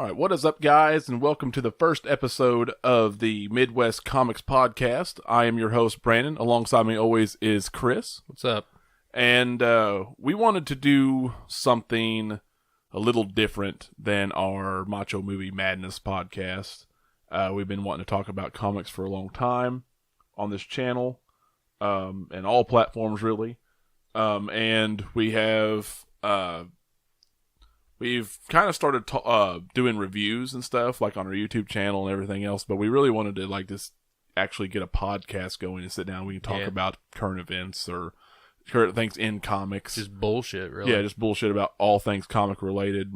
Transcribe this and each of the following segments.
right, what is up, guys, and welcome to the first episode of the Midwest Comics Podcast. I am your host, Brandon. Alongside me always is Chris. What's up? And we wanted to do something a little different than our Macho Movie Madness podcast. We've been wanting to talk about comics for a long time on this channel, and all platforms, really. And we have... We've kind of started doing reviews and stuff, like on our YouTube channel and everything else, but we really wanted to just actually get a podcast going and sit down. We can talk about current events or current things in comics. Just bullshit, really. Yeah, just bullshit about all things comic related.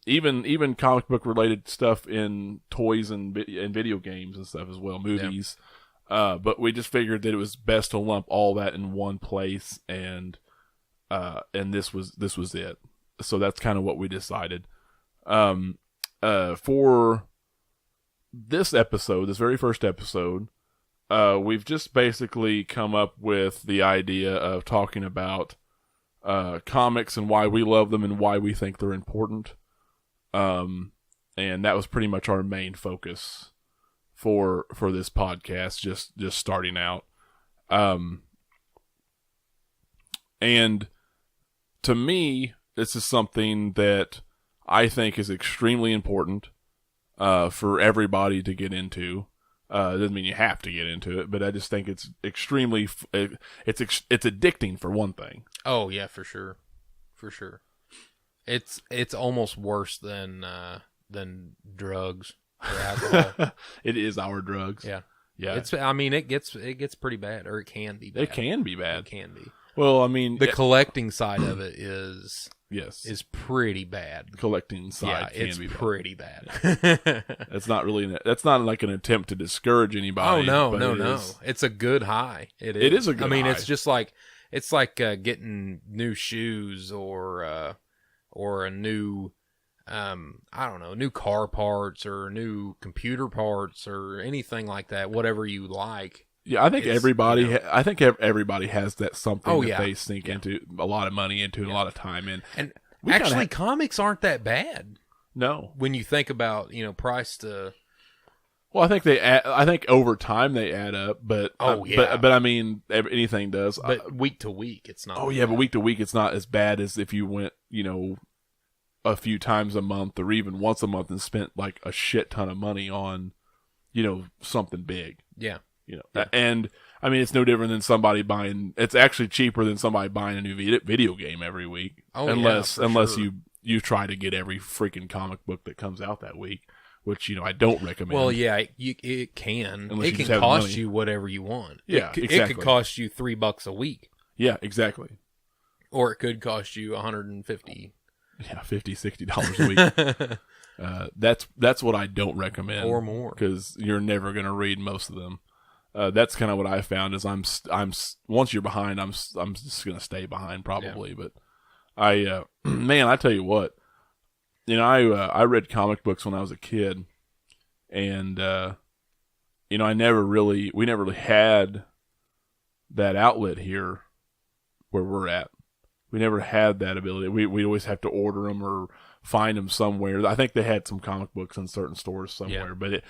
Even comic book related stuff in toys and video games and stuff as well, movies. Yeah. But we just figured that it was best to lump all that in one place, and this was it. So that's kind of what we decided. For this episode, this very first episode, we've just basically come up with the idea of talking about comics and why we love them and why we think they're important. And that was pretty much our main focus for this podcast, just starting out. And to me, this is something that I think is extremely important for everybody to get into. It doesn't mean you have to get into it, but I just think it's extremely it's addicting for one thing. Oh yeah, for sure. It's almost worse than drugs or alcohol. It is our drugs. Yeah. It gets pretty bad, or it can be bad. It can be bad. It can be. Well, I mean, the collecting side of it is pretty bad. Collecting side can be bad. Pretty bad. That's not like an attempt to discourage anybody. Oh no. It's a good high. It is a good high. It's just like getting new shoes or a new new car parts or new computer parts or anything like that, whatever you like. Yeah, I think everybody has that something that they sink into a lot of money into and a lot of time in. And actually, comics aren't that bad. No, when you think about price to. Well, I think over time they add up, but but I mean anything does. But week to week, it's not. Oh yeah, but week to week, it's not as bad as if you went a few times a month or even once a month and spent like a shit ton of money on something big. Yeah. And I mean, it's no different than somebody buying. It's actually cheaper than somebody buying a new video game every week, unless you try to get every freaking comic book that comes out that week, which I don't recommend. Well, yeah, it can. It can cost you whatever you want. Yeah, exactly. It could cost you $3 a week. Yeah, exactly. Or it could cost you $150. Yeah, $50-$60 a week. That's what I don't recommend, or more, because you're never going to read most of them. That's kind of what I found is I'm once you're behind, I'm just gonna stay behind probably. Yeah. But I tell you what, I read comic books when I was a kid, and we never really had that outlet here where we're at. We never had that ability. We always have to order them or find them somewhere. I think they had some comic books in certain stores somewhere, but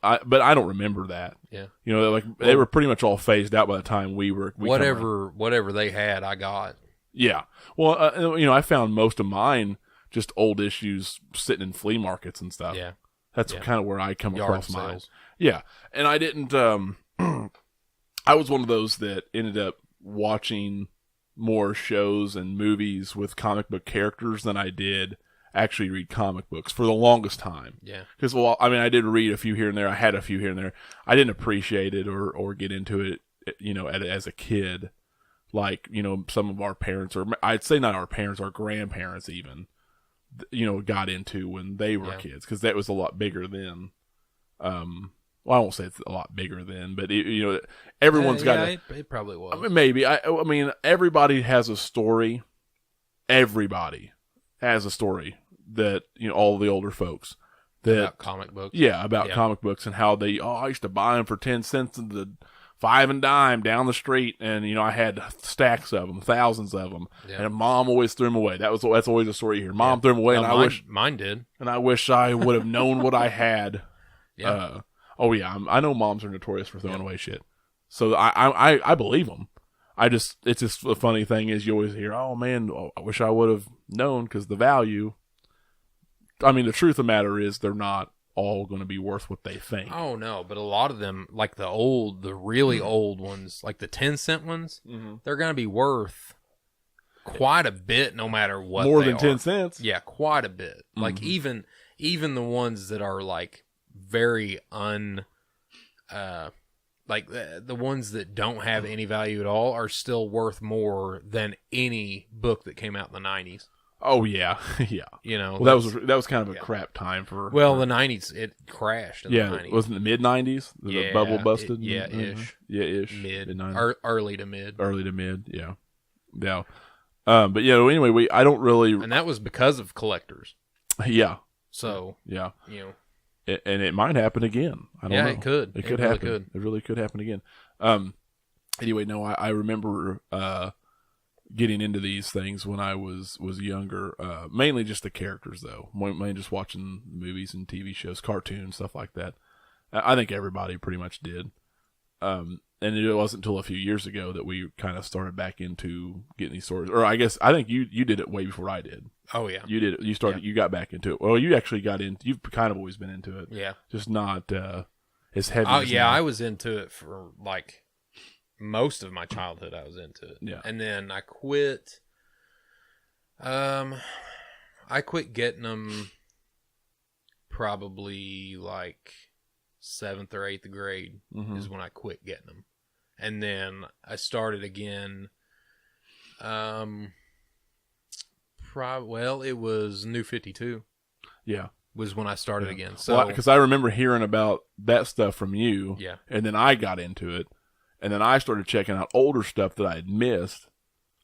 I don't remember that. Yeah, they were pretty much all phased out by the time whatever they had, I got. Yeah, well, I found most of mine just old issues sitting in flea markets and stuff. Yeah, that's kind of where I come across mine. Sales. Yeah, and I didn't. I was one of those that ended up watching more shows and movies with comic book characters than I did actually read comic books for the longest time. Yeah. Because, I did read a few here and there. I had a few here and there. I didn't appreciate it or get into it, as a kid. Like, some of our parents, or I'd say not our parents, our grandparents even, got into when they were kids. Because that was a lot bigger then. Well, I won't say it's a lot bigger then, but everyone's got. It probably was. Maybe. I mean, everybody has a story. Everybody has a story that all the older folks about comic books. Yeah, about comic books and how I used to buy them for 10 cents in the 5 and dime down the street, and I had stacks of them, thousands of them, and Mom always threw them away. That's always a story here. Mom threw them away, and mine did, and I wish I would have known what I had. Yeah. I know moms are notorious for throwing away shit, so I believe them. It's just the funny thing is you always hear, oh man, I wish I would have known, because the value. I mean, the truth of the matter is they're not all going to be worth what they think. Oh no, but a lot of them, like the really old ones, like the 10-cent ones, they're going to be worth quite a bit, no matter what. More than 10 cents. Yeah, quite a bit. Like even the ones that are like very like the ones that don't have any value at all are still worth more than any book that came out in the 90s. Oh yeah, yeah. Well, that was kind of a crap time for. Well, the 90s it crashed. In the 90s. Wasn't the mid 90s? The bubble busted. Ish. Yeah, ish. Mid. Early to mid. Early to mid. Yeah. Yeah. But anyway, I don't really. And that was because of collectors. Yeah. So. Yeah. And it might happen again. I don't know. It could. It could happen. It really could happen again. Anyway, no, I remember getting into these things when I was younger. Mainly just the characters, though. Mainly just watching movies and TV shows, cartoons, stuff like that. I think everybody pretty much did. And it wasn't until a few years ago that we kind of started back into getting these stories. Or I think you did it way before I did. Oh yeah, you did it. You started. Yeah. You got back into it. Well, you actually got in. You've kind of always been into it. Yeah, just not as heavy. Oh yeah, I was into it for like most of my childhood. I was into it. Yeah, and then I quit. I quit getting them probably like 7th or 8th grade is when I quit getting them, and then I started again. It was New 52. Yeah, was when I started again. So because I remember hearing about that stuff from you. Yeah, and then I got into it, and then I started checking out older stuff that I had missed.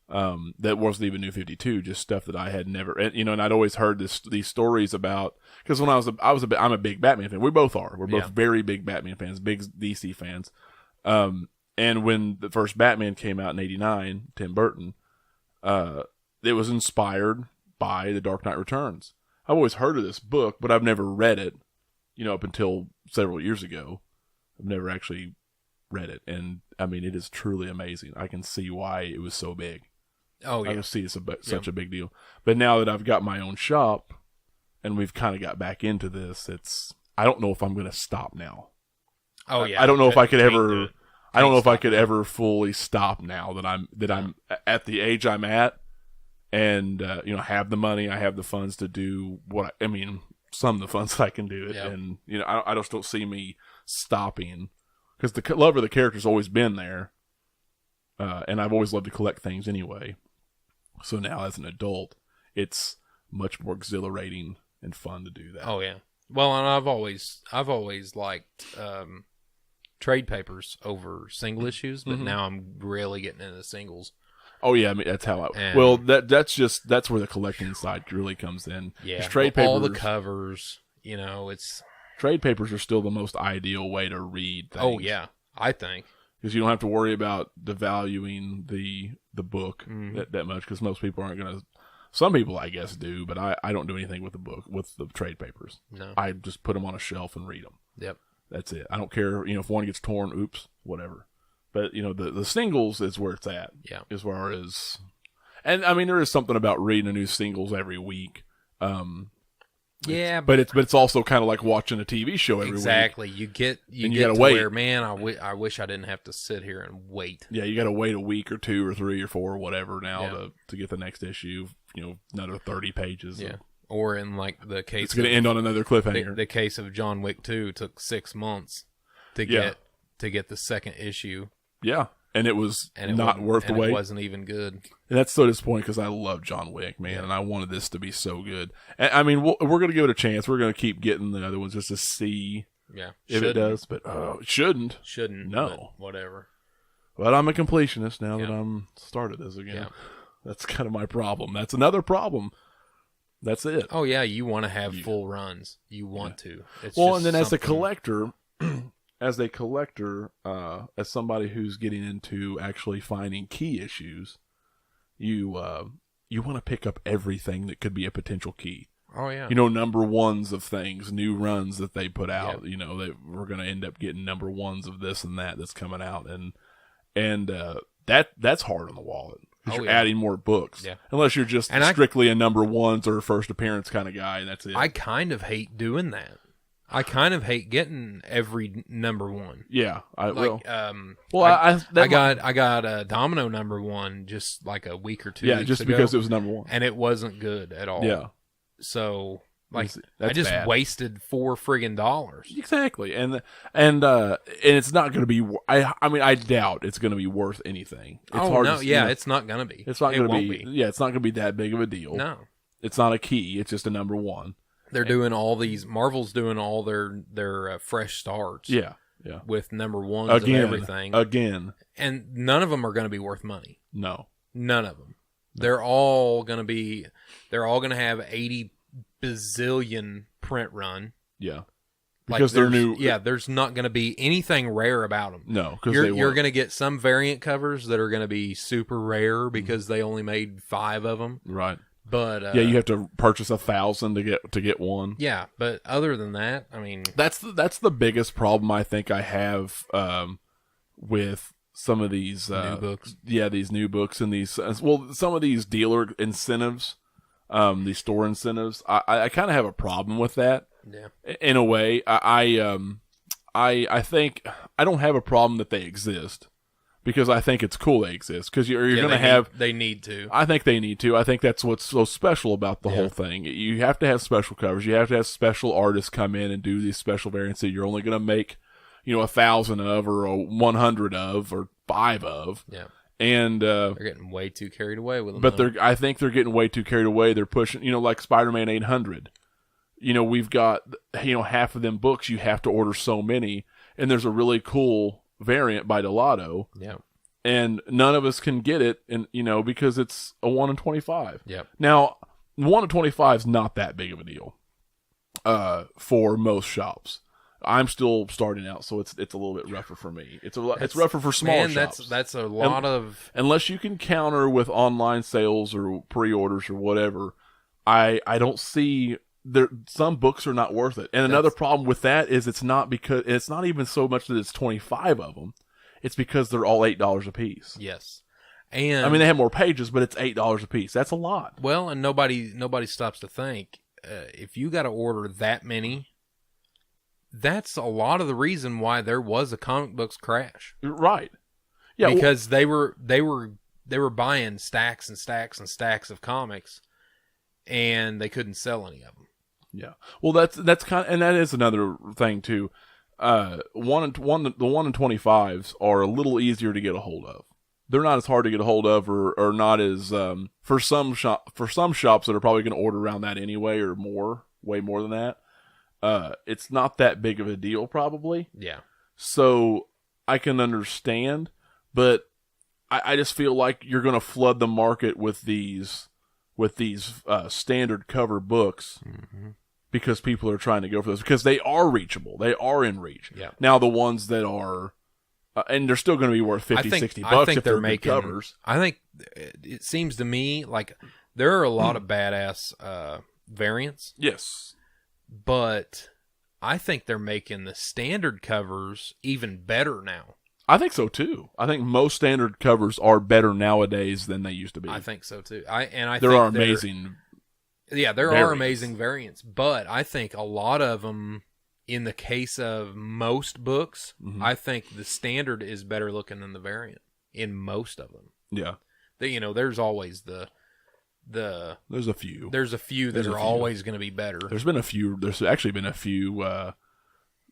That wasn't even New 52, just stuff that I had never, and I'd always heard these stories about, because when I'm a big Batman fan. We both are. We're both very big Batman fans, big DC fans. And when the first Batman came out in '89, Tim Burton, it was inspired by The Dark Knight Returns. I've always heard of this book, but I've never read it, up until several years ago. I've never actually read it. And, I mean, it is truly amazing. I can see why it was so big. Oh, yeah. I can see it's such a big deal. But now that I've got my own shop, and we've kind of got back into this, I don't know if I'm going to stop now. Oh, yeah. I don't know if I could ever... I don't know if I could ever fully stop now that I'm at the age I'm at, and have the money, I have the funds to do some of the funds I can do it, and I just don't see me stopping, because the love of the character's always been there, and I've always loved to collect things anyway. So now as an adult, it's much more exhilarating and fun to do that. Oh yeah, well, and I've always liked trade papers over single issues, but now I'm really getting into singles. Oh yeah, I mean that's how that's where the collecting side really comes in. Yeah, trade papers, all the covers, it's trade papers are still the most ideal way to read things. Oh yeah, I think, because you don't have to worry about devaluing the book that much, because most people aren't going to. Some people, I guess, do, but I don't do anything with the trade papers. No, I just put them on a shelf and read them. Yep. That's it. I don't care, if one gets torn, oops, whatever. But, the singles is where it's at. Yeah. As far as... And, I mean, there is something about reading a new singles every week. Yeah. But it's also kind of like watching a TV show every week. Exactly. You get to wait. Where, man, I wish I didn't have to sit here and wait. Yeah, you got to wait a week or 2 or 3 or 4 or whatever now to get the next issue, another 30 pages. Yeah. Or in like the case, it's going to end on another cliffhanger. The case of John Wick 2 took 6 months to get the second issue. Yeah, and it was not worth the wait. It wasn't even good. And that's so disappointing, because I love John Wick, man, and I wanted this to be so good. And, I mean, we're going to give it a chance. We're going to keep getting the other ones just to see if it does. But it shouldn't. No. Whatever. But I'm a completionist now that I'm started this again. Yeah. That's kind of my problem. That's another problem. That's it. Oh yeah, you want to have full runs. You want to. It's and then as a collector, as a collector, as somebody who's getting into actually finding key issues, you want to pick up everything that could be a potential key. Oh yeah. Number ones of things, new runs that they put out. Yeah. We're going to end up getting number ones of this and that's coming out, and that's hard on the wallet. Because you're adding more books. Yeah. Unless you're just strictly a number ones or first appearance kind of guy, and that's it. I kind of hate doing that. I kind of hate getting every number one. Yeah, I got a Domino number one just like a week or 2 weeks just ago, because it was number one. And it wasn't good at all. Yeah. So I just wasted $4 friggin'. Exactly. And it's not going to be I doubt it's going to be worth anything. It's hard to, it's not going to be. It's not going to be. Yeah, it's not going to be that big of a deal. No. It's not a key, it's just a number one. They're doing all these. Marvel's doing all their fresh starts. Yeah, yeah. With number ones and everything. Again, and none of them are going to be worth money. No, none of them. They're all going to have 80 bazillion print run. Yeah, because they're new. Yeah, there's not going to be anything rare about them. No, because you're going to get some variant covers that are going to be super rare because they only made 5 of them. Right. But you have to purchase 1,000 to get one. Yeah, but other than that, I mean, that's the biggest problem I think I have with some of these new books. Yeah, these new books and these some of these dealer incentives, these store incentives. I kind of have a problem with that. Yeah, in a way, I think I don't have a problem that they exist. Because I think it's cool they exist. Because you're going to have... They need to. I think they need to. I think that's what's so special about the whole thing. You have to have special covers. You have to have special artists come in and do these special variants that you're only going to make, 1,000 of or 100 of or 5 of. Yeah. And... they're getting way too carried away with them. But I think they're getting way too carried away. They're pushing, like Spider-Man 800. We've got, half of them books, you have to order so many. And there's a really cool... variant by Delato, and none of us can get it, and because it's a 1 in 25. Yeah. Now, 1 in 25 is not that big of a deal, for most shops. I'm still starting out, so it's a little bit rougher for me. It's rougher for small shops. That's a lot of unless you can counter with online sales or pre-orders or whatever. I don't see. Some books are not worth it. And another problem with that is it's not even so much that it's 25 of them. It's because they're all $8 a piece. Yes. And they have more pages, but it's $8 a piece. That's a lot. Well, and nobody stops to think, if you got to order that many, that's a lot of the reason why there was a comic books crash. Right. Yeah. Because they were buying stacks and stacks and stacks of comics, and they couldn't sell any of them. Yeah, well, that's kind of, and that is another thing too. The 1 in 25s are a little easier to get a hold of. They're not as hard to get a hold of, or not as for some shops that are probably going to order around that anyway, or way more than that. It's not that big of a deal, probably. Yeah. So I can understand, but I just feel like you're going to flood the market with these standard cover books. Mm-hmm. Because people are trying to go for those. Because they are reachable. They are in reach. Yeah. Now, the ones that are... and they're still going to be worth $50-$60 if they're making covers. I think it seems to me like there are a lot of badass variants. Yes. But I think they're making the standard covers even better now. I think so, too. I think most standard covers are better nowadays than they used to be. I think so, too. There are amazing... Yeah, there are amazing variants, but I think a lot of them, in the case of most books, I think the standard is better looking than the variant in most of them. Yeah. There's always There's a few. There's a few that are always going to be better. There's actually been a few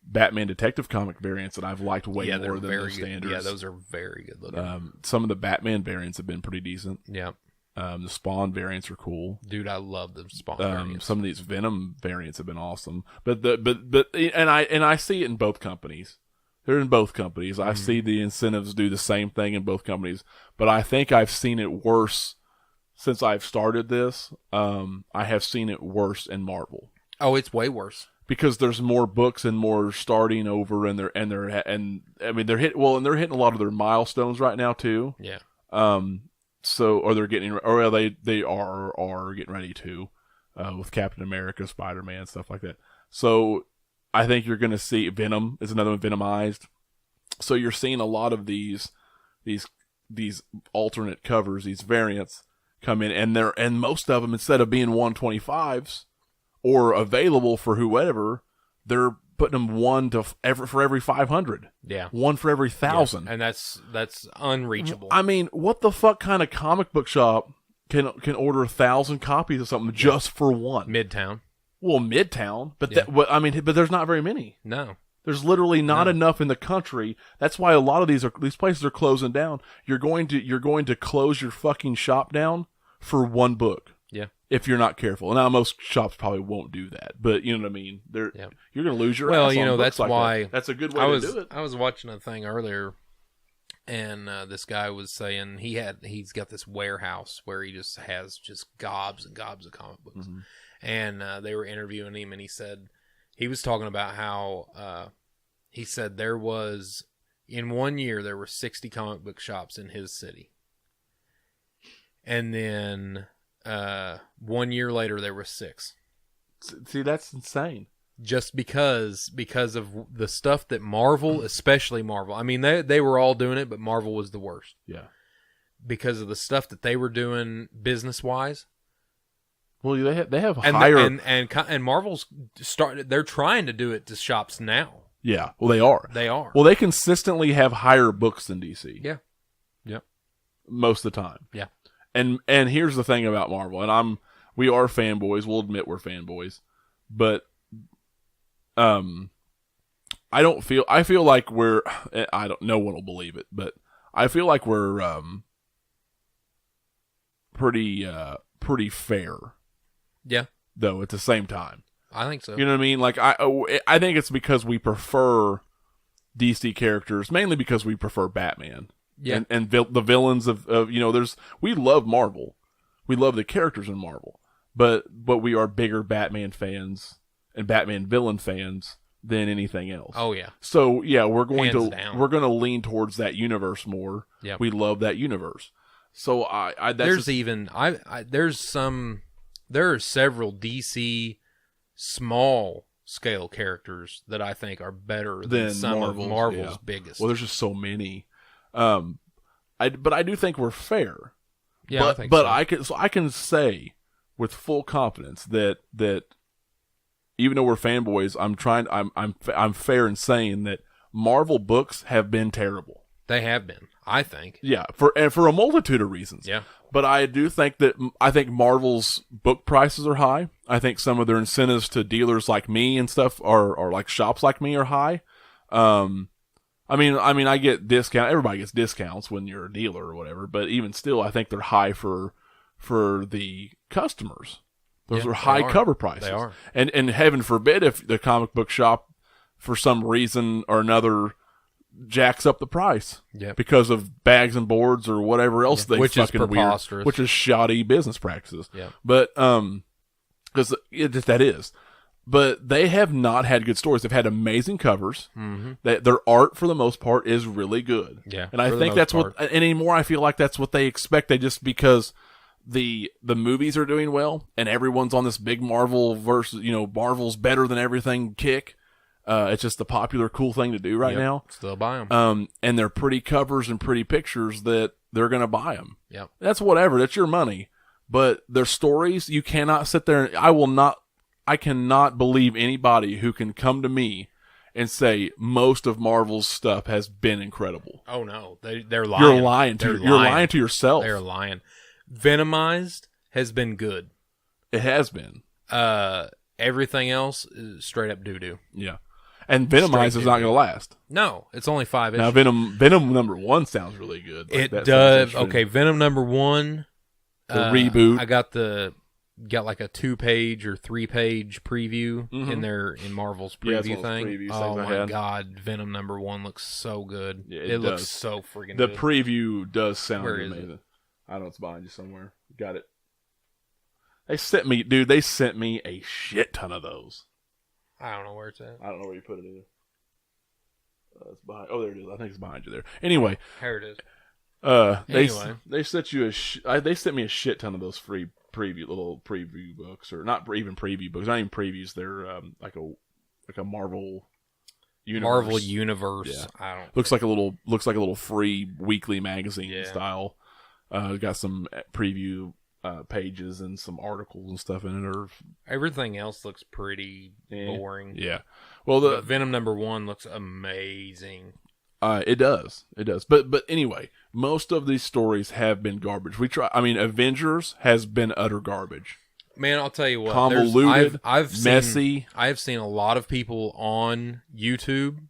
Batman Detective comic variants that I've liked way more than the standards. Yeah, those are very good looking. Some of the Batman variants have been pretty decent. Yeah. The Spawn variants are cool. Dude, I love the Spawn variants. Some of these Venom variants have been awesome. But I see it in both companies. They're in both companies. I see the incentives do the same thing in both companies. But I think I've seen it worse since I've started this. I have seen it worse in Marvel. Oh, it's way worse. because there's more books and more starting over, and they're hitting a lot of their milestones right now too. Yeah. So or they're getting, or they are getting ready to, with Captain America, Spider-Man, stuff like that. So I think you're going to see Venom is another one, Venomized. So you're seeing a lot of these alternate covers, these variants come in, and most of them, instead of being 125s or available for whoever, they're putting them for every 500. Yeah. One for every 1,000. Yeah. And that's unreachable. I mean, what the fuck kind of comic book shop can order 1,000 copies of something just for one? Midtown. Well, Midtown, but but there's not very many. No. There's literally not enough in the country. That's why a lot of these places are closing down. You're going to close your fucking shop down for one book. Yeah. If you're not careful. Now most shops probably won't do that, but you know what I mean. You're going to lose your. Well, ass on that's like why that. That's a good way to do it. I was watching a thing earlier, and this guy was saying he's got this warehouse where he just has gobs and gobs of comic books, and they were interviewing him, and he was talking about how he said there was, in 1 year, there were 60 comic book shops in his city. And then 1 year later, there were 6. See, that's insane. Just because of the stuff that Marvel, especially Marvel, I mean, they were all doing it, but Marvel was the worst. Yeah. Because of the stuff that they were doing business-wise. Well, they have higher... And Marvel's they're trying to do it to shops now. Yeah, well, they are. They are. Well, they consistently have higher books than DC. Yeah. Yep. Most of the time. Yeah. And here's the thing about Marvel, and we are fanboys. We'll admit we're fanboys, but I feel like we're. No one will believe it, but I feel like we're pretty fair. Yeah. Though at the same time. I think so. You know what I mean? Like I think it's because we prefer DC characters, mainly because we prefer Batman. Yeah. And the villains of we love Marvel. We love the characters in Marvel. But we are bigger Batman fans and Batman villain fans than anything else. Oh yeah. So yeah, we're going to lean towards that universe more. Yeah. We love that universe. So there are several DC small scale characters that I think are better than some of Marvel's biggest. Well, there's just so many. But I do think we're fair. Yeah, I think so. I can say with full confidence that even though we're fanboys, I'm fair in saying that Marvel books have been terrible. They have been, I think. Yeah, for a multitude of reasons. Yeah. But I do think that Marvel's book prices are high. I think some of their incentives to dealers like me and stuff or like shops like me are high. I get discount. Everybody gets discounts when you're a dealer or whatever, but even still, I think they're high for the customers. Those are high cover prices. They are. And heaven forbid if the comic book shop, for some reason or another, jacks up the price. Yeah. Because of bags and boards or whatever else they fucking weird, which is shoddy business practices. Yeah. But because that is. But they have not had good stories. They've had amazing covers. Mm-hmm. Their art, for the most part, is really good. Yeah, and I think that's what. And anymore, I feel like that's what they expect. They just because the movies are doing well, and everyone's on this big Marvel versus Marvel's better than everything kick. It's just the popular cool thing to do right now. Still buy them. And they're pretty covers and pretty pictures that they're gonna buy them. Yep. That's whatever. That's your money. But their stories, you cannot sit there. I cannot believe anybody who can come to me and say most of Marvel's stuff has been incredible. Oh no, they're lying. You're lying to yourself. They're lying. Venomized has been good. It has been. Everything else is straight up doo doo. Yeah, and Venomized is not going to last. No, it's only 5 issues. Now Venom number 1 sounds really good. It does. Okay, Venom number 1. The reboot. I got like a 2-page or 3-page preview in Marvel's preview thing. Oh my god, Venom number 1 looks so good. Yeah, it looks so freaking good. The preview does sound amazing. It? I know it's behind you somewhere. Got it. They sent me a shit ton of those. I don't know where it's at. I don't know where you put it either. It's behind. Oh, there it is. I think it's behind you there. Anyway, here it is. They sent you they sent me a shit ton of those free little preview books, or not even preview books, not even previews. They're like a Marvel universe. Marvel universe. Yeah. I don't. Looks like a little free weekly magazine style. Got some preview pages and some articles and stuff in it. Everything else looks pretty boring. Yeah. Well, the Venom #1 looks amazing. It does. But anyway, most of these stories have been garbage. Avengers has been utter garbage. Man, I'll tell you what. Convoluted, messy. I've seen a lot of people on YouTube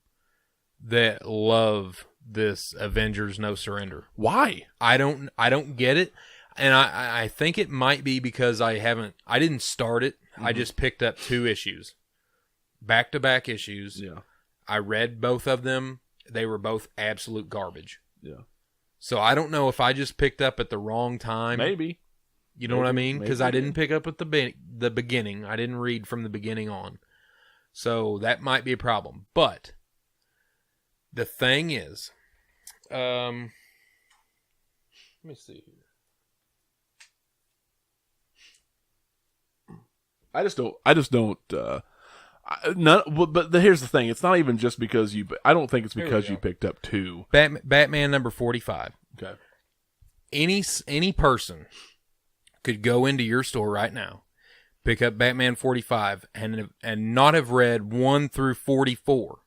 that love this Avengers No Surrender. Why? I don't get it. And I think it might be because I didn't start it. Mm-hmm. I just picked up 2 issues. Back-to-back issues. Yeah. I read both of them. They were both absolute garbage. Yeah. So I don't know if I just picked up at the wrong time. Maybe. You know what I mean? Because I didn't pick up at the beginning. I didn't read from the beginning on. So that might be a problem. But the thing is, let me see here. I just don't. But here's the thing: it's not even just because you. I don't think it's because you picked up 2. Batman #45. Okay. Any person could go into your store right now, pick up Batman 45, and not have read 1 through 44,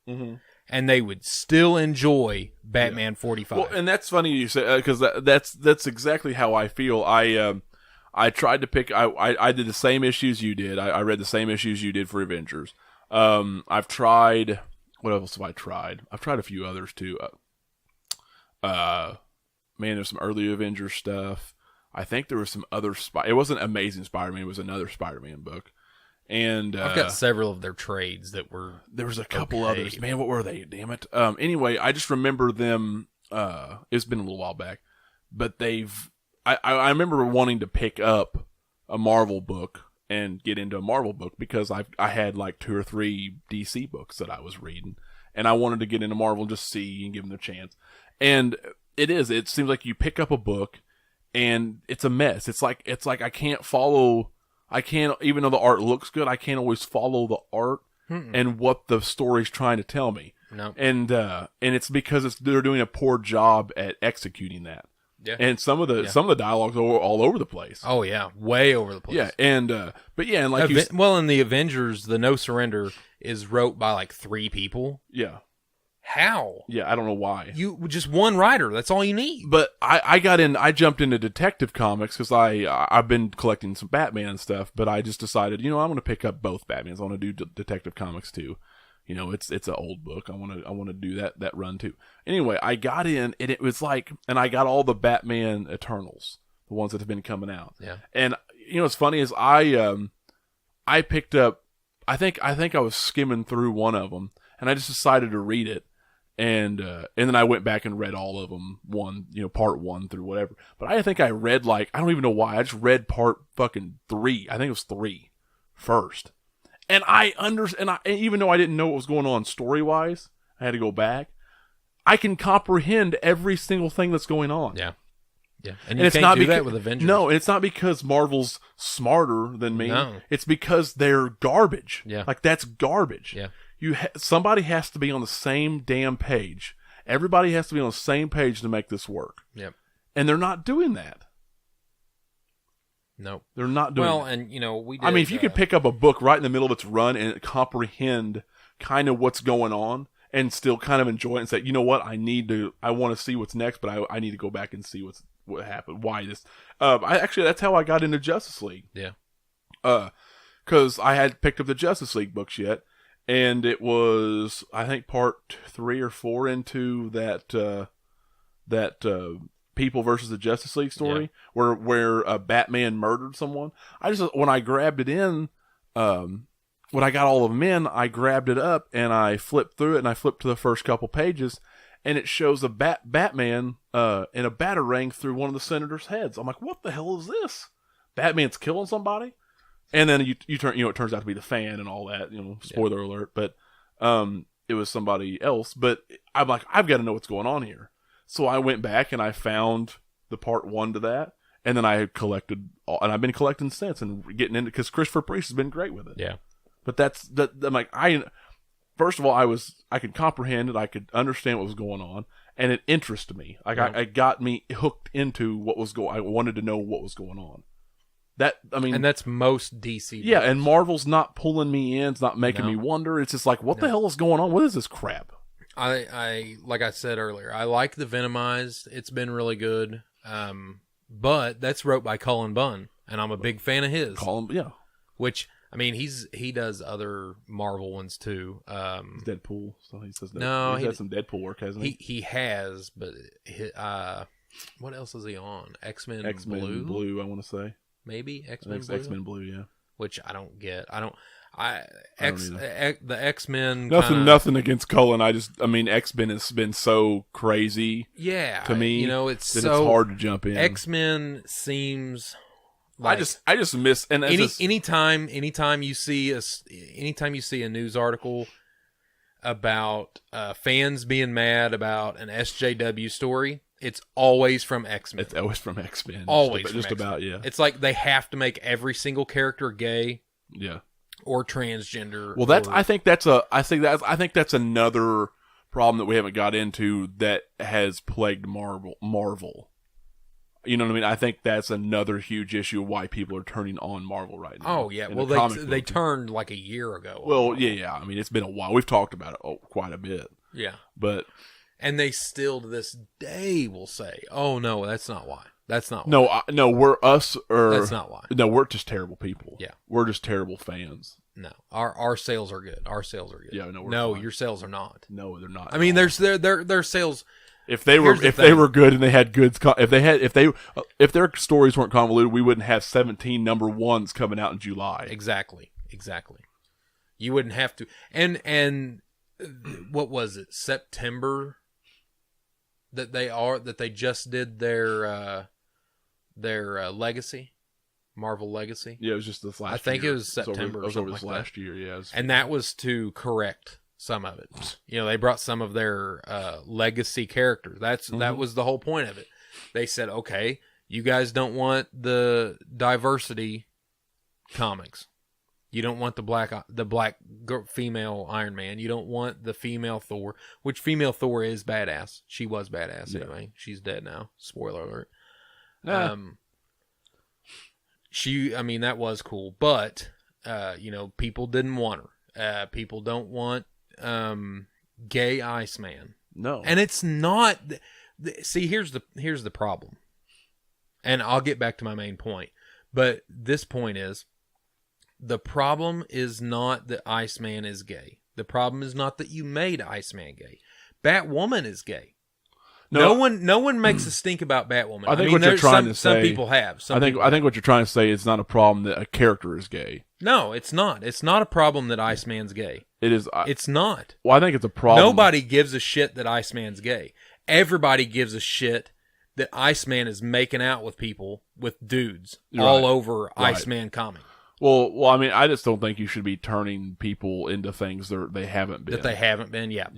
and they would still enjoy Batman 45. Well, and that's funny you say, because that's exactly how I feel. I tried to pick. I did the same issues you did. I read the same issues you did for Avengers. I've tried. What else have I tried? I've tried a few others too. Man, there's some early Avengers stuff. I think there was some other. It wasn't Amazing Spider-Man. It was another Spider-Man book. And I've got several of their trades that were. There was a couple others. Man, what were they? Damn it. Anyway, I just remember them. It's been a little while back, but they've. I remember wanting to pick up a Marvel book and get into a Marvel book because I had like 2 or 3 DC books that I was reading, and I wanted to get into Marvel and just see and give them a chance. And it seems like you pick up a book and it's a mess. It's like I can't even though the art looks good, I can't always follow the art and what the story's trying to tell me. No. And it's because they're doing a poor job at executing that. Yeah. And some of the dialogues are all over the place. Oh yeah, way over the place. Yeah, and like in the Avengers, the No Surrender is wrote by like 3 people. Yeah. How? Yeah, I don't know why. You just one writer. That's all you need. But I jumped into Detective Comics because I've been collecting some Batman and stuff. But I just decided, I'm going to pick up both Batmans. I want to do Detective Comics too. It's an old book. I want to do that run too. Anyway, I got in and it was like, and I got all the Batman Eternals, the ones that have been coming out. Yeah. And what's funny is I picked up, I think I was skimming through one of them, and I just decided to read it, and then I went back and read all of them, part 1 through whatever. But I think I read I don't even know why. I just read part fucking 3. I think it was 3 first. And even though I didn't know what was going on story-wise, I had to go back. I can comprehend every single thing that's going on. Yeah. Yeah. And you can't do that with Avengers. No, and it's not because Marvel's smarter than me. No. It's because they're garbage. Yeah. That's garbage. Yeah. Somebody has to be on the same damn page. Everybody has to be on the same page to make this work. Yep. And they're not doing that. Nope. They're not doing Well, that. and, we did... I mean, if you could pick up a book right in the middle of its run and comprehend kind of what's going on and still kind of enjoy it and say, you know what, I want to see what's next, but I need to go back and see what happened, why this... that's how I got into Justice League. Yeah. Because I had picked up the Justice League books yet, and it was, I think, part 3 or 4 into that People versus the Justice League story, where Batman murdered someone. When I grabbed it in, when I got all of them in, I grabbed it up and I flipped through it, and I flipped to the first couple pages, and it shows a Batman in a batarang through one of the senator's heads. I'm like, what the hell is this? Batman's killing somebody? And then you turn, it turns out to be the fan and all that, spoiler alert, but it was somebody else. But I'm like, I've got to know what's going on here. So I went back and I found the part 1 to that, and then I had collected, and I've been collecting since and getting into, because Christopher Priest has been great with it. Yeah. But I'm like, first of all, I could comprehend it, I could understand what was going on, and it interested me. Like, I got me hooked into what was I wanted to know what was going on. And that's most DC. Yeah, and Marvel's not pulling me in. It's not making me wonder. It's just like, what the hell is going on? What is this crap? I like I said earlier, I like the Venomized. It's been really good. But that's wrote by Cullen Bunn, and I'm a big fan of his. Yeah. Which, I mean, he does other Marvel ones too. Deadpool. So he says he's had some Deadpool work, hasn't he? He has, but what else is he on? X-Men Blue, I want to say. Maybe X-Men Blue. X-Men Blue, yeah. Which I don't get. The X-Men. Nothing against Cullen. X-Men has been so crazy. Yeah, to me, it's hard to jump in. X-Men seems. Like I just miss anytime you see a news article about fans being mad about an SJW story. It's always from X-Men. It's always from X-Men. Always just about, yeah. It's like they have to make every single character gay, yeah, or transgender. Well, I think that's another problem that we haven't got into that has plagued Marvel. You know what I mean? I think that's another huge issue of why people are turning on Marvel right now. Oh yeah, well they turned like a year ago. Well, yeah. I mean, it's been a while. We've talked about it quite a bit. Yeah, but. And they still to this day will say, "Oh no, that's not why. That's not why." No, that's not why. No, we're just terrible people. Yeah, we're just terrible fans. No, our sales are good. Our sales are good. Yeah, no, your sales are not. No, they're not. I mean, their sales. If they were good and they had good, if their stories weren't convoluted, we wouldn't have 17 number ones coming out in July. Exactly. You wouldn't have to. And what was it? September. That they just did their Legacy, Marvel Legacy. Yeah, it was just this last. I think it was September. It was over this last year. Yeah, and that was to correct some of it. They brought some of their Legacy characters. That was the whole point of it. They said, okay, you guys don't want the diversity comics. You don't want the black female Iron Man. You don't want the female Thor, which female Thor is badass. She was badass anyway. She's dead now. Spoiler alert. Yeah. That was cool, but people didn't want her. People don't want gay Iceman. No. And it's not. See, here's the problem. And I'll get back to my main point, but this point is. The problem is not that Iceman is gay. The problem is not that you made Iceman gay. Batwoman is gay. No one makes a stink about Batwoman. I think what you're trying to say. Some people have. I think what you're trying to say is not a problem that a character is gay. No, it's not. It's not a problem that Iceman's gay. It is. It's not. Well, I think it's a problem. Nobody gives a shit that Iceman's gay. Everybody gives a shit that Iceman is making out with people, with dudes, all over Iceman comic. Well, I mean, I just don't think you should be turning people into things they haven't been. That they haven't been, yeah.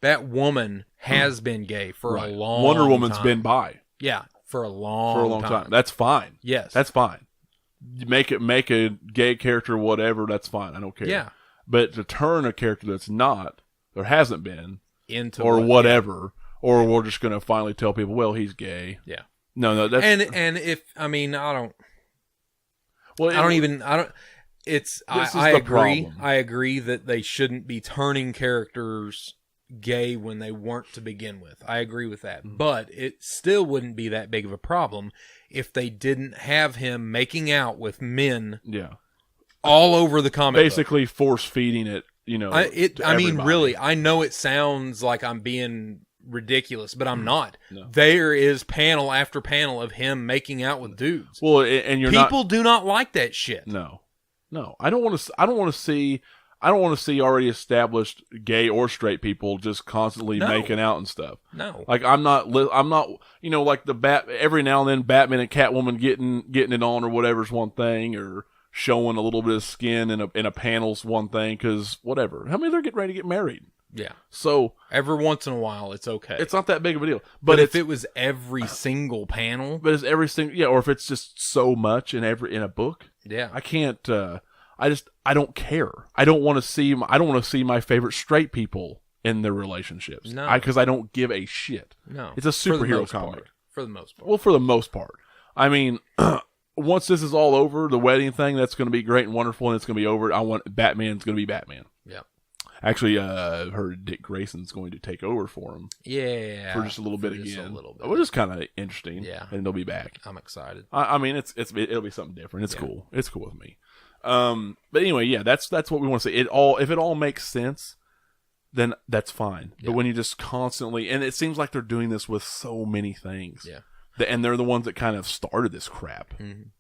Batwoman has been gay for a long time. Wonder Woman's been bi. Yeah, for a long time. That's fine. Yes. That's fine. You make a gay character, whatever, that's fine. I don't care. Yeah. But to turn a character that's not, or hasn't been, into or whatever, or we're just going to finally tell people, well, he's gay. Yeah. No, that's... And if, I mean, I don't... Well, I agree. I agree that they shouldn't be turning characters gay when they weren't to begin with. I agree with that. Mm-hmm. But it still wouldn't be that big of a problem if they didn't have him making out with men all over the comic basically book. Force feeding it, really, I know it sounds like I'm being ridiculous, but I'm not. No. There is panel after panel of him making out with dudes. Well, and people do not like that shit. No, I don't want to I don't want to see already established gay or straight people just constantly making out and stuff. No. Like, I'm not, you know, like every now and then Batman and Catwoman getting it on or whatever's one thing, or showing a little bit of skin in a panel's one thing, because whatever. I mean, they're getting ready to get married. Yeah. So every once in a while, it's okay. It's not that big of a deal. But if it was every single panel, but it's every single, or if it's just so much in a book, I can't. I don't care. I don't want to see my favorite straight people in their relationships. No, because I don't give a shit. No, it's a superhero comic for the most part. Well, for the most part, I mean. Once this is all over, the wedding thing, that's going to be great and wonderful, and it's going to be over. Batman's going to be Batman. Yeah. Actually, I heard Dick Grayson's going to take over for him. Yeah. For just a little bit again. A little bit. Which is kind of interesting. Yeah. And they'll be back. I'm excited. I mean, it'll be something different. It's cool. It's cool with me. But anyway, yeah, that's what we want to see. If it all makes sense, then that's fine. Yeah. But when you just constantly, and it seems like they're doing this with so many things. Yeah. And they're the ones that kind of started this crap. Mm-hmm.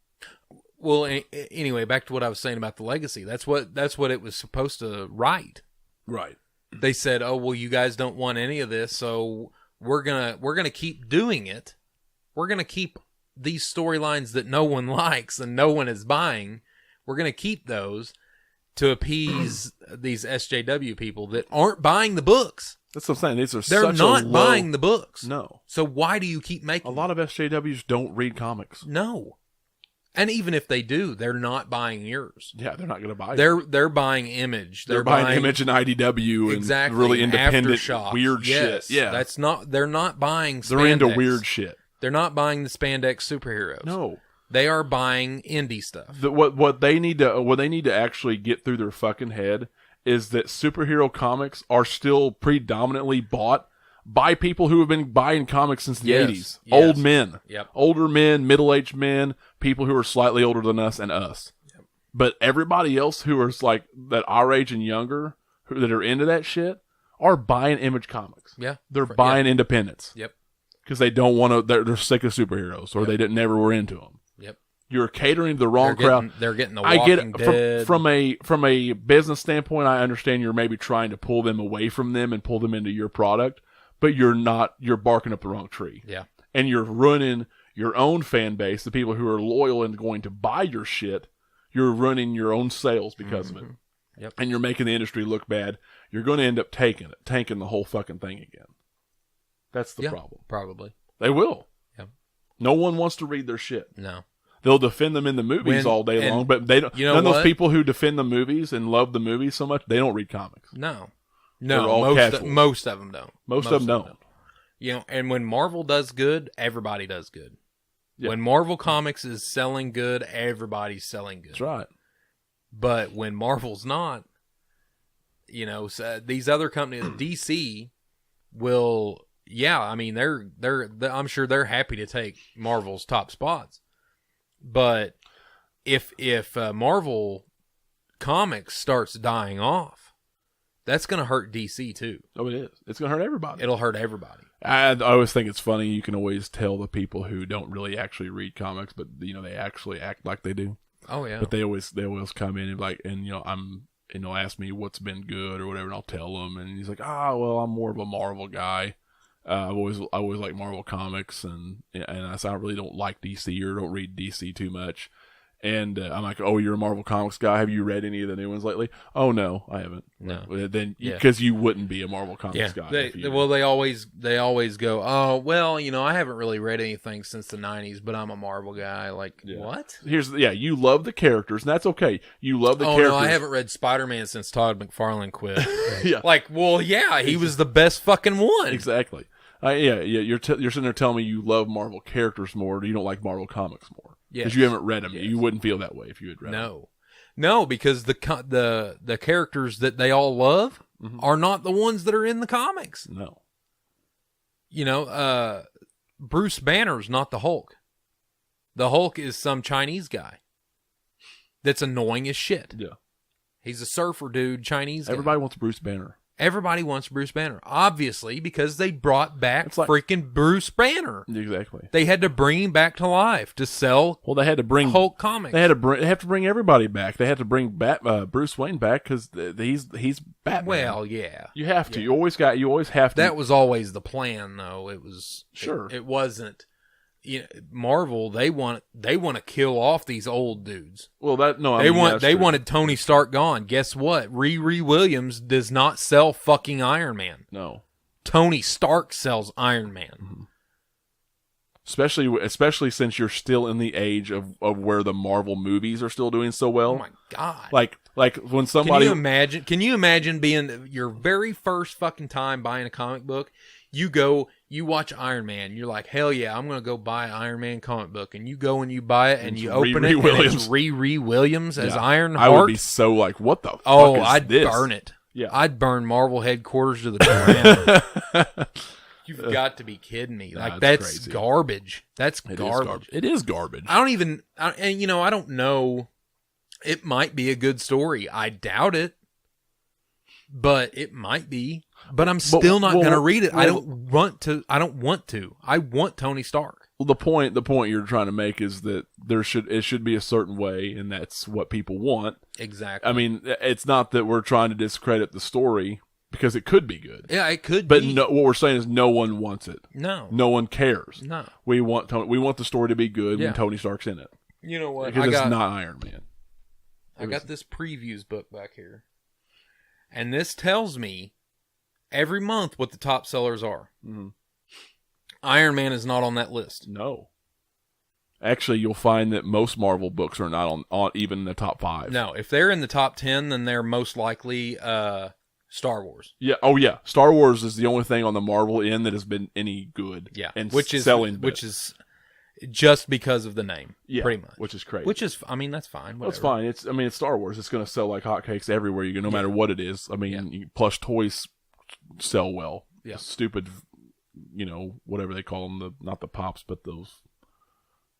Well, anyway, back to what I was saying about the legacy. That's what it was supposed to write. Right. They said, "Oh, well, you guys don't want any of this, so we're gonna keep doing it. We're gonna keep these storylines that no one likes and no one is buying. We're gonna keep those to appease these SJW people that aren't buying the books." That's what I'm saying. They're not buying the books. No. So why do you keep making a lot of SJWs don't read comics? No. And even if they do, they're not buying yours. Yeah, they're not going to buy it. They're buying Image. They're buying Image and IDW and really independent weird shit. Yeah. They're not buying spandex. They're into weird shit. They're not buying the spandex superheroes. No. They are buying indie stuff. What they need to actually get through their fucking head is that superhero comics are still predominantly bought by people who have been buying comics since the 80s. Yes. Old men. Yep. Older men, middle-aged men, people who are slightly older than us and us. Yep. But everybody else who is like that our age and younger, that are into that shit, are buying Image comics. Yeah. They're buying independents. Yep. Because they don't want to, they're sick of superheroes, or they never were into them. Yep. You're catering to the wrong crowd. They're getting the Walking Dead. From a business standpoint, I understand you're maybe trying to pull them away from them and pull them into your product, but you're barking up the wrong tree. Yeah. And you're ruining your own fan base, the people who are loyal and going to buy your shit. You're ruining your own sales because of it. Yep. And you're making the industry look bad. You're going to end up tanking the whole fucking thing again. That's the problem. Probably. They will. Yeah. No one wants to read their shit. No. They'll defend them in the movies all day long, but they don't. You know none of those people who defend the movies and love the movies so much, they don't read comics. No, most of them don't. Most of them don't. You know, and when Marvel does good, everybody does good. Yeah. When Marvel Comics is selling good, everybody's selling good. That's right. But when Marvel's not, you know, so these other companies, DC, will. Yeah, I mean, they're. I'm sure they're happy to take Marvel's top spots. But if Marvel Comics starts dying off, that's going to hurt DC too. Oh, it is. It's going to hurt everybody. It'll hurt everybody. I always think it's funny. You can always tell the people who don't really actually read comics, but you know they actually act like they do. Oh yeah. But they always come in and they'll ask me what's been good or whatever, and I'll tell them. And he's like, well, I'm more of a Marvel guy. I always like Marvel comics, and I say I really don't like DC or don't read DC too much. And I'm like, oh, you're a Marvel Comics guy. Have you read any of the new ones lately? Oh, no, I haven't. No. Then because you wouldn't be a Marvel Comics guy. They always go, oh, well, you know, I haven't really read anything since the 90s, but I'm a Marvel guy. Like, what? You love the characters, and that's okay. You love the characters. Oh, no, I haven't read Spider-Man since Todd McFarlane quit. Yeah. Like, well, yeah, he was the best fucking one. Exactly. You're sitting there telling me you love Marvel characters more, you don't like Marvel Comics more. Because you haven't read them. Yes. You wouldn't feel that way if you had read them. No, because the characters that they all love are not the ones that are in the comics. No. You know, Bruce Banner's not the Hulk. The Hulk is some Chinese guy that's annoying as shit. Yeah. He's a surfer dude, Chinese guy. Everybody wants Bruce Banner. Everybody wants Bruce Banner, obviously, because they brought back freaking Bruce Banner. Exactly. They had to bring him back to life to sell. Well, they had to bring Hulk comics. They have to bring everybody back. They had to bring Bruce Wayne back because he's Batman. Well, yeah, you have to. Yeah. You always have to. That was always the plan, though. It was sure. It wasn't. You know, Marvel, they want to kill off these old dudes. Well, they wanted Tony Stark gone. Guess what? Riri Williams does not sell fucking Iron Man. No, Tony Stark sells Iron Man. Mm-hmm. Especially since you're still in the age of where the Marvel movies are still doing so well. Oh my god! Like when somebody Can you imagine being your very first fucking time buying a comic book? You watch Iron Man, you're like, hell yeah, I'm going to go buy an Iron Man comic book. And you go and you buy it, and you open it, and it's Riri Williams as Ironheart. I would be so like, what the fuck is I'd this? burn it. Yeah. I'd burn Marvel headquarters to the ground. You've got to be kidding me. Like, that's crazy. Garbage. That's garbage. It is garbage. I don't know. It might be a good story. I doubt it. But it might be. But I'm still not going to read it. I don't want to. I want Tony Stark. Well, the point you're trying to make is that it should be a certain way, and that's what people want. Exactly. I mean, it's not that we're trying to discredit the story because it could be good. Yeah, it could be. But what we're saying is no one wants it. No. No one cares. No. We want the story to be good when Tony Stark's in it. You know what? Because it's not Iron Man. I got this previews book back here. And this tells me every month what the top sellers are. Mm-hmm. Iron Man is not on that list. No. Actually, you'll find that most Marvel books are not on even the top 5. No, if they're in the top 10, then they're most likely Star Wars. Yeah. Oh, yeah. Star Wars is the only thing on the Marvel end that has been any good. Yeah. And which is just because of the name. Yeah. Pretty much. Which is crazy. Which is, I mean, that's fine. Well, it's fine. It's Star Wars. It's going to sell like hotcakes everywhere you go, no matter what it is. I mean, plush toys sell well. Yeah. Stupid, whatever they call them, not the pops, but those,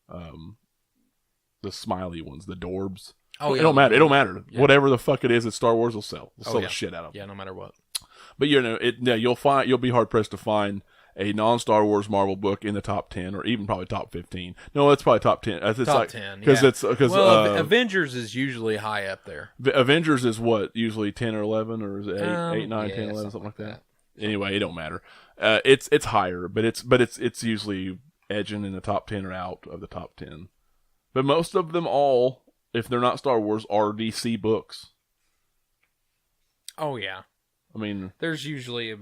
the smiley ones, the Dorbs. Oh, yeah. It don't matter. It don't matter. Yeah. Whatever the fuck it is that Star Wars will sell. They'll sell the shit out of them. Yeah, no matter what. But you'll be hard pressed to find a non-Star Wars Marvel book in the top 10 or even probably top 15. No, it's probably top 10. It's top like, 10, because Avengers is usually high up there. Avengers is what, usually 10 or 11 or is it 8, 9, 10, 11, something like that. Anyway, it don't matter. It's higher, but it's usually edging in the top 10 or out of the top 10. But most of them all, if they're not Star Wars, are DC books. Oh yeah. I mean, there's usually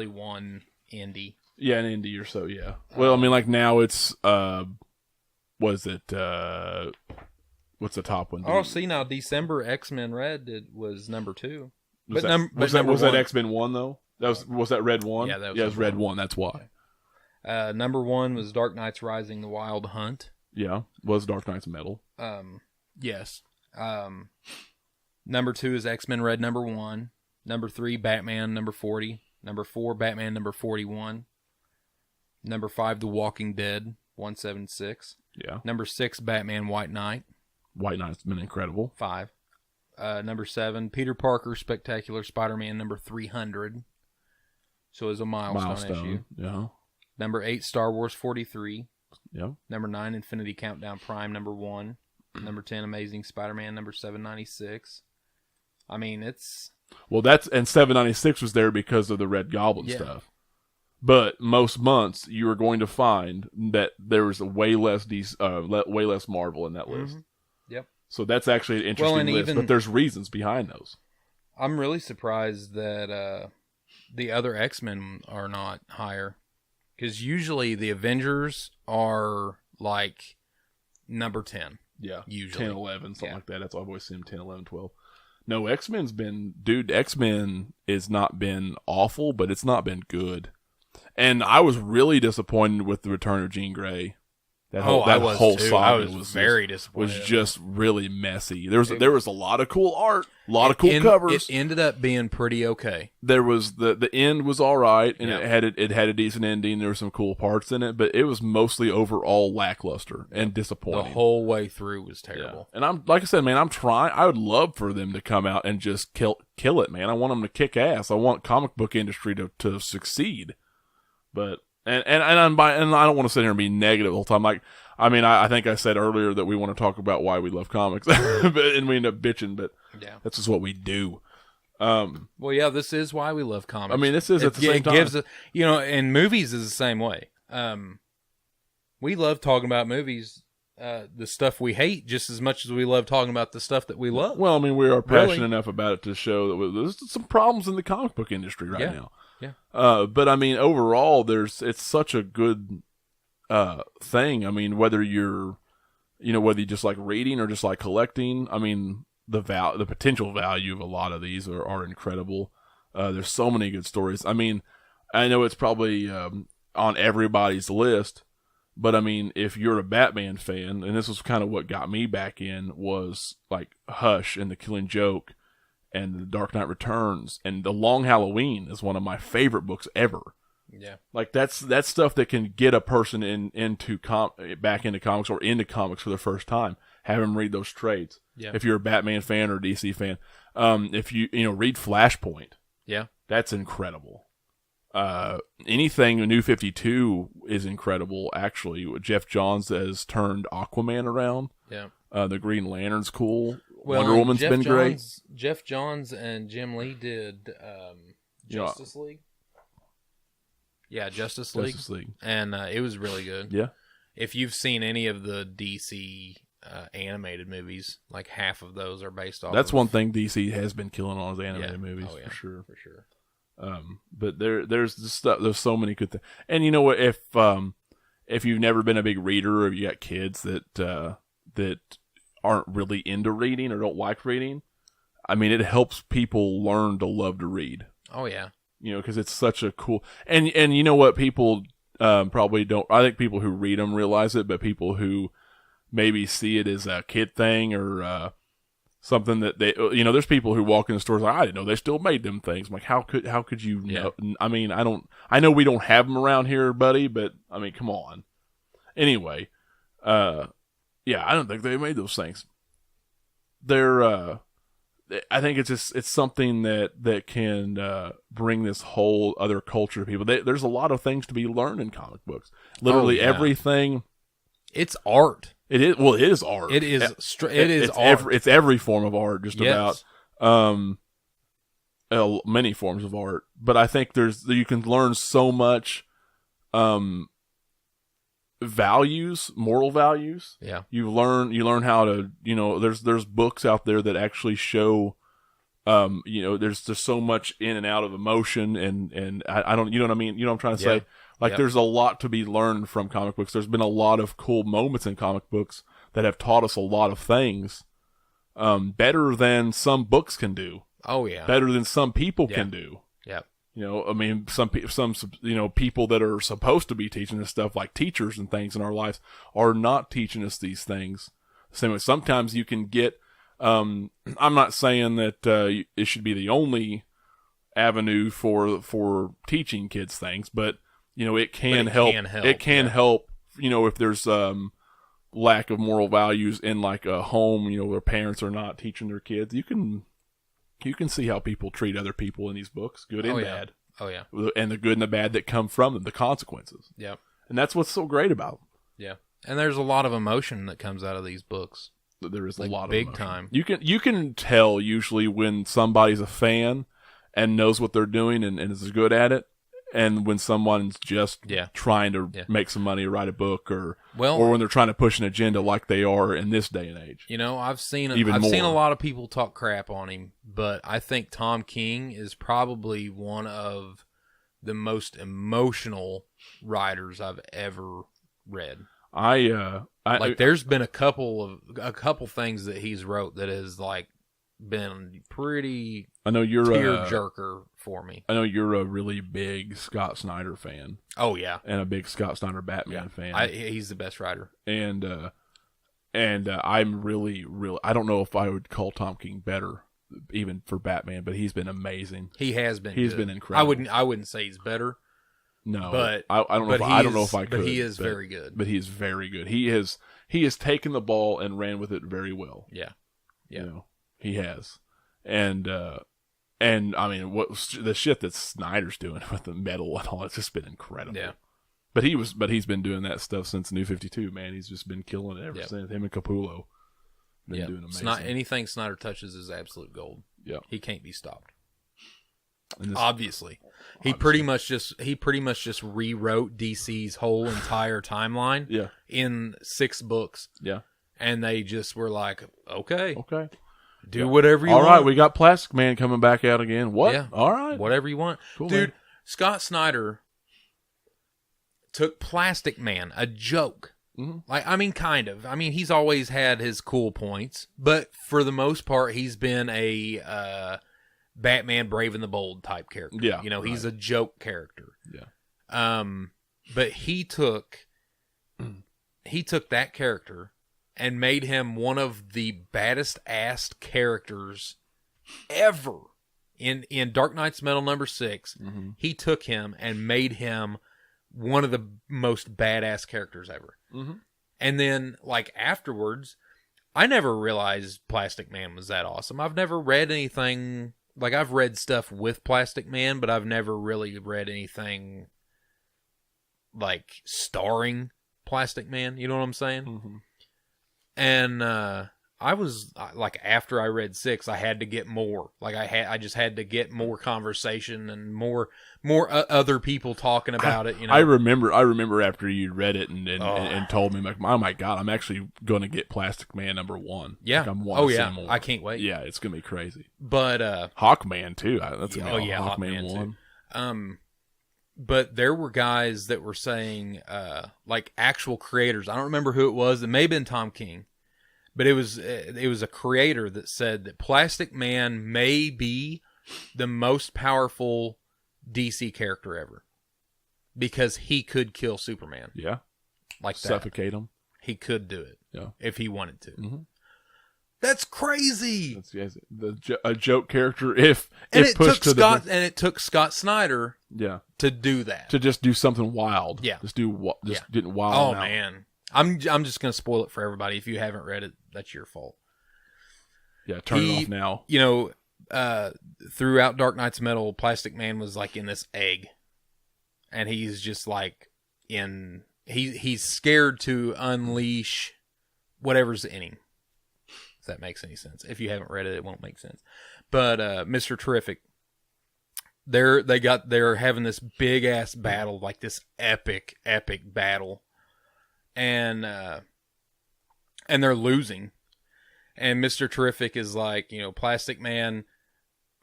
one indie. Yeah, an indie or so, yeah. Well, I mean, like now it's, what's the top one? Oh, see now, December X-Men Red was number 2. Was that X-Men 1 though? Was that Red 1? Yeah, that was it was Red 1. That's why. Number 1 was Dark Knight's Rising: The Wild Hunt. Yeah, was Dark Knight's Metal. Yes. Number 2 is X-Men Red number 1. Number 3, Batman number 40. Number 4, Batman number 41. Number 5, The Walking Dead 176. Yeah. Number 6, Batman White Knight. White Knight's been incredible. 5. Number 7, Peter Parker Spectacular Spider-Man number 300. So it's a milestone issue. Yeah. Number 8, Star Wars 43. Yeah. Number 9, Infinity Countdown Prime number 1. Number 10, Amazing Spider-Man number 796. I mean, it's... Well, and 796 was there because of the Red Goblin stuff. But most months, you are going to find that there was way less Marvel in that list. Yep. So that's actually an interesting list, but there's reasons behind those. I'm really surprised that the other X-Men are not higher. Because usually the Avengers are like number 10. Yeah. Usually. 10, 11, something like that. That's why I've always seen them 10, 11, 12. No, X-Men has not been awful, but it's not been good. And I was really disappointed with the return of Jean Grey. That whole saga I was very disappointed. Was just really messy. There was a lot of cool art, a lot of cool covers. It ended up being pretty okay. There was the end was all right, and it had a decent ending. There were some cool parts in it, but it was mostly overall lackluster and disappointing. The whole way through was terrible. Yeah. And I'm like I said, man, I'm trying. I would love for them to come out and just kill it, man. I want them to kick ass. I want comic book industry to succeed, but. And I don't want to sit here and be negative the whole time. Like, I mean, I think I said earlier that we want to talk about why we love comics, and we end up bitching, but that's just what we do. Well, yeah, this is why we love comics. I mean, this is at the same time. Gives and movies is the same way. We love talking about movies, the stuff we hate, just as much as we love talking about the stuff that we love. Well, I mean, we are passionate enough about it to show that there's some problems in the comic book industry right now. Yeah. But I mean, overall, it's such a good thing. I mean, whether you just like reading or just like collecting, I mean, the potential value of a lot of these are incredible. There's so many good stories. I mean, I know it's probably on everybody's list, but I mean, if you're a Batman fan, and this was kind of what got me back in, was like Hush and The Killing Joke. And The Dark Knight Returns and The Long Halloween is one of my favorite books ever. Yeah, like that's stuff that can get a person back into comics or into comics for the first time. Have them read those trades. Yeah, if you're a Batman fan or a DC fan, if you read Flashpoint. Yeah, that's incredible. Anything New 52 is incredible. Actually, Jeff Johns has turned Aquaman around. Yeah, the Green Lantern's cool. Well, Wonder Woman's been great. Jeff Johns and Jim Lee did Justice League. Yeah, Justice League. And it was really good. Yeah. If you've seen any of the DC animated movies, like half of those are based off. That's one thing DC has been killing on is animated movies, for sure. For sure. But there's this stuff. There's so many good things. And you know what? If you've never been a big reader, or you got kids that aren't really into reading or don't like reading, I mean, it helps people learn to love to read. Oh yeah, because it's such a cool and you know what, people probably don't. I think people who read them realize it, but people who maybe see it as a kid thing or something that they, there's people who walk in the stores like, I didn't know they still made them things. I'm like, how could you know? I mean, I know we don't have them around here, buddy, but I mean, come on. Anyway, yeah, I don't think they made those things. I think it's something that can bring this whole other culture to people. There's a lot of things to be learned in comic books. Literally everything. It's art. It is. Well, it is art. It is. It's art. It's every form of art, just about. Many forms of art, but I think you can learn so much. Moral values. Yeah. You learn how to, there's books out there that actually show, there's just so much in and out of emotion and I don't, you know what I mean? You know what I'm trying to say? Like there's a lot to be learned from comic books. There's been a lot of cool moments in comic books that have taught us a lot of things, better than some books can do. Oh yeah. Better than some people can do. Yeah. I mean, some people that are supposed to be teaching us stuff, like teachers and things in our lives, are not teaching us these things. Same way, sometimes you can get. I'm not saying that it should be the only avenue for teaching kids things, but it can help. It can help. If there's lack of moral values in like a home, where parents are not teaching their kids, you can see how people treat other people in these books, good and bad. Oh, yeah. And the good and the bad that come from them, the consequences. Yeah. And that's what's so great about them. Yeah. And there's a lot of emotion that comes out of these books. There is a lot of big emotion. Time. You can tell usually when somebody's a fan and knows what they're doing and is good at it, and when someone's just trying to make some money or write a book, or when they're trying to push an agenda like they are in this day and age. I've seen a lot of people talk crap on him, but I think Tom King is probably one of the most emotional writers I've ever read. There's been a couple things that he's wrote that is like been pretty I know you're tear-jerker for me. I know you're a really big Scott Snyder fan. Oh, yeah. And a big Scott Snyder Batman fan. He's the best writer. And I'm really, I don't know if I would call Tom King better, even for Batman, but he's been amazing. He has been. He's been incredible. I wouldn't say he's better. No, but I don't know. I don't know if I could. But he is very good. But he is very good. He has taken the ball and ran with it very well. Yeah. You know, he has. And I mean, the shit that Snyder's doing with the metal and all, it's just been incredible. Yeah. But he's been doing that stuff since New 52, man. He's just been killing it ever since. Him and Capullo been doing amazing. Anything Snyder touches is absolute gold. Yeah. He can't be stopped. Obviously. He pretty much just rewrote DC's whole entire timeline in 6 books. Yeah. And they just were like, okay. Do Yeah. whatever you want. All right, we got Plastic Man coming back out again. What? Yeah. All right. Whatever you want. Cool, dude, man. Scott Snyder took Plastic Man, a joke. Mm-hmm. Like, I mean, kind of. I mean, he's always had his cool points, but for the most part, he's been a Batman Brave and the Bold type character. Yeah. You know, he's a joke character. Yeah. But he took that character and made him one of the baddest ass characters ever. In Dark Knight's Metal #6, he took him and made him one of the most badass characters ever. Mm-hmm. And then, like, afterwards, I never realized Plastic Man was that awesome. I've never read anything... Like, I've read stuff with Plastic Man, but I've never really read anything, like, starring Plastic Man. You know what I'm saying? Mm-hmm. And I was, like, after I read 6, I had to get more. Like, I just had to get more conversation and more other people talking about it. You know, I remember after you read it and told me, like, oh my God, I'm actually going to get Plastic Man #1. Yeah. Like, I'm wanting to see more. I can't wait. Yeah, it's gonna be crazy. But Hawkman too. That's gonna be Hawkman 1. Too. But there were guys that were saying, like, actual creators. I don't remember who it was. It may have been Tom King. But it was a creator that said that Plastic Man may be the most powerful DC character ever. Because he could kill Superman. Yeah. Like that. Suffocate him. He could do it. Yeah. If he wanted to. Mm-hmm. That's crazy. That's a joke character if pushed to the... And it took Scott Snyder to do that. To just do something wild. Yeah. Getting wild. Oh, man. I'm just going to spoil it for everybody. If you haven't read it, that's your fault. Yeah, turn it off now. You know, throughout Dark Knight's Metal, Plastic Man was like in this egg. And he's just like he's scared to unleash whatever's in him. If that makes any sense. If you haven't read it, it won't make sense. But Mr. Terrific, they're having this big ass battle, like this epic battle. And they're losing. And Mr. Terrific is like, you know, Plastic Man,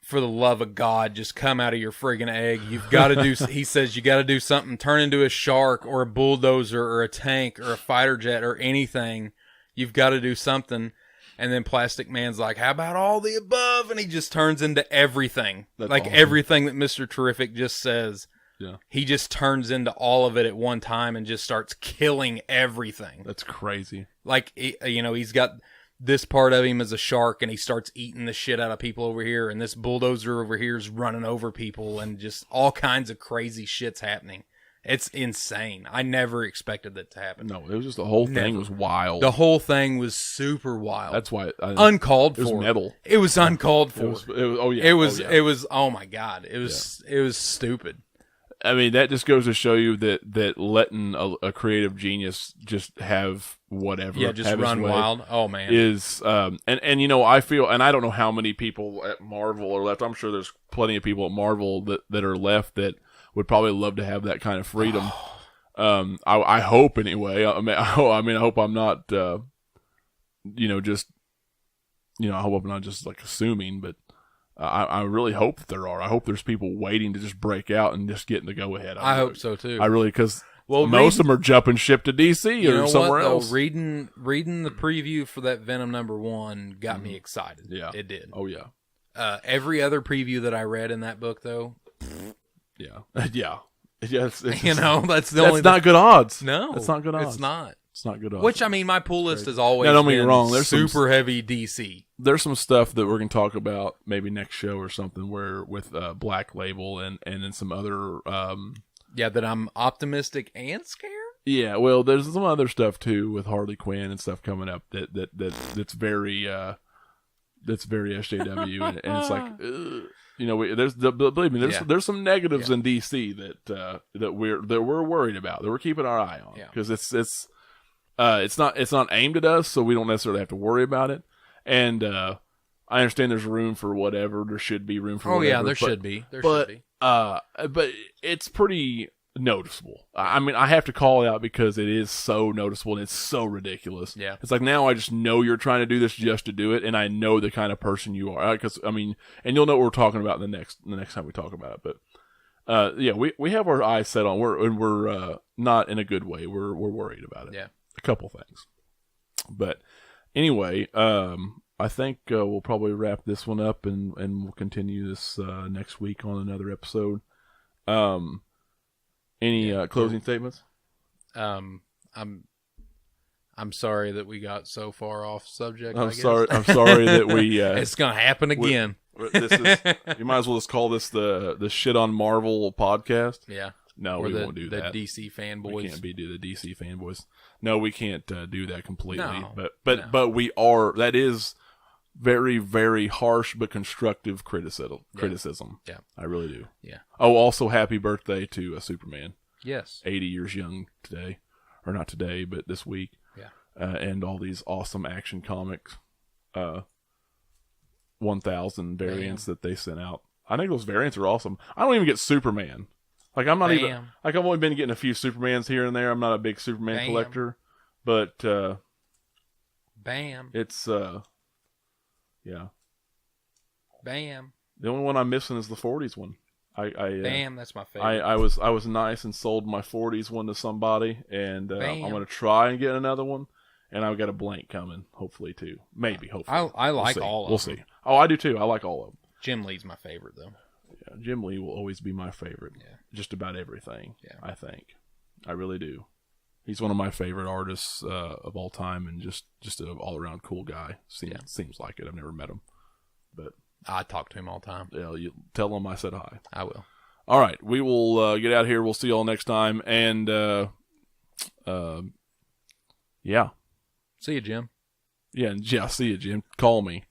for the love of God, just come out of your friggin' egg. You've got to do, he says, you got to do something. Turn into a shark or a bulldozer or a tank or a fighter jet or anything. You've got to do something. And then Plastic Man's like, how about all the above? And he just turns into everything. That's like awesome. Everything that Mr. Terrific just says. Yeah. He just turns into all of it at one time and just starts killing everything. That's crazy. Like, you know, he's got this part of him as a shark and he starts eating the shit out of people over here. And this bulldozer over here is running over people and just all kinds of crazy shit's happening. It's insane. I never expected that to happen. No, it was just the whole thing was wild. The whole thing was super wild. That's why uncalled for. It was metal. It was uncalled for. It was oh my God. It was stupid. I mean, that just goes to show you that letting a creative genius just have whatever, just run wild. Oh man, is and you know, I feel, and I don't know how many people at Marvel are left. I'm sure there's plenty of people at Marvel that are left that would probably love to have that kind of freedom. I hope anyway. I hope I'm not, I hope I'm not just like assuming, but. I really hope that there are. I hope there's people waiting to just break out and just getting the go ahead. I hope so too. I really, because Well, most of them are jumping ship to DC or somewhere else. Reading the preview for that Venom #1 got me excited. Yeah, it did. Oh yeah. Every other preview that I read in that book, though. Yeah. Yeah. Yes. That's not good odds. No, it's not good odds. It's not. It's not good odds. Which, I mean, my pull list is always don't get me wrong. There's super heavy DC. There's some stuff that we're going to talk about maybe next show or something where with Black Label and then some other... that I'm optimistic and scared? Yeah, well, there's some other stuff, too, with Harley Quinn and stuff coming up that's very SJW, and it's like... believe me, there's some negatives in DC that we're worried about, that we're keeping our eye on, because it's not aimed at us, so we don't necessarily have to worry about it. And I understand there's room for whatever. There should be room for. There should be. But it's pretty noticeable. I mean, I have to call it out because it is so noticeable and it's so ridiculous. Yeah, it's like now I just know you're trying to do this just to do it, and I know the kind of person you are. Because I mean, and you'll know what we're talking about the next time we talk about it. But we have our eyes set on. We're not in a good way. We're worried about it. Yeah, a couple things. But anyway, I think we'll probably wrap this one up, and we'll continue this next week on another episode. Any closing statements? I'm sorry that we got so far off subject. I'm sorry that we. It's gonna happen again. This is. You might as well just call this the Shit on Marvel podcast. Yeah. No, we won't do that. The DC fanboys. We can't do the DC fanboys. No, we can't do that completely. No, but we are. That is very, very harsh but constructive criticism. Yeah. I really do. Yeah. Oh, also happy birthday to Superman. Yes. 80 years young today. Or not today, but this week. Yeah. And all these awesome Action Comics 1,000 variants that they sent out. I think those variants are awesome. I don't even get Superman. Like, I'm not even... Like, I've only been getting a few Supermans here and there. I'm not a big Superman collector. But... Bam. It's... Yeah. Bam. The only one I'm missing is the 40s one. Bam, that's my favorite. I was nice and sold my 40s one to somebody, and I'm going to try and get another one, and I've got a blank coming, hopefully, too. Maybe, hopefully. I like all of them. We'll see. Oh, I do, too. I like all of them. Jim Lee's my favorite, though. Yeah, Jim Lee will always be my favorite. Yeah. Just about everything, yeah. I think. I really do. He's one of my favorite artists of all time, and just an all-around cool guy. Seems like it. I've never met him, but I talk to him all the time. Yeah, you tell him I said hi. I will. All right, we will get out of here. We'll see you all next time, and yeah. See you, Jim. Yeah, see you, Jim. Call me.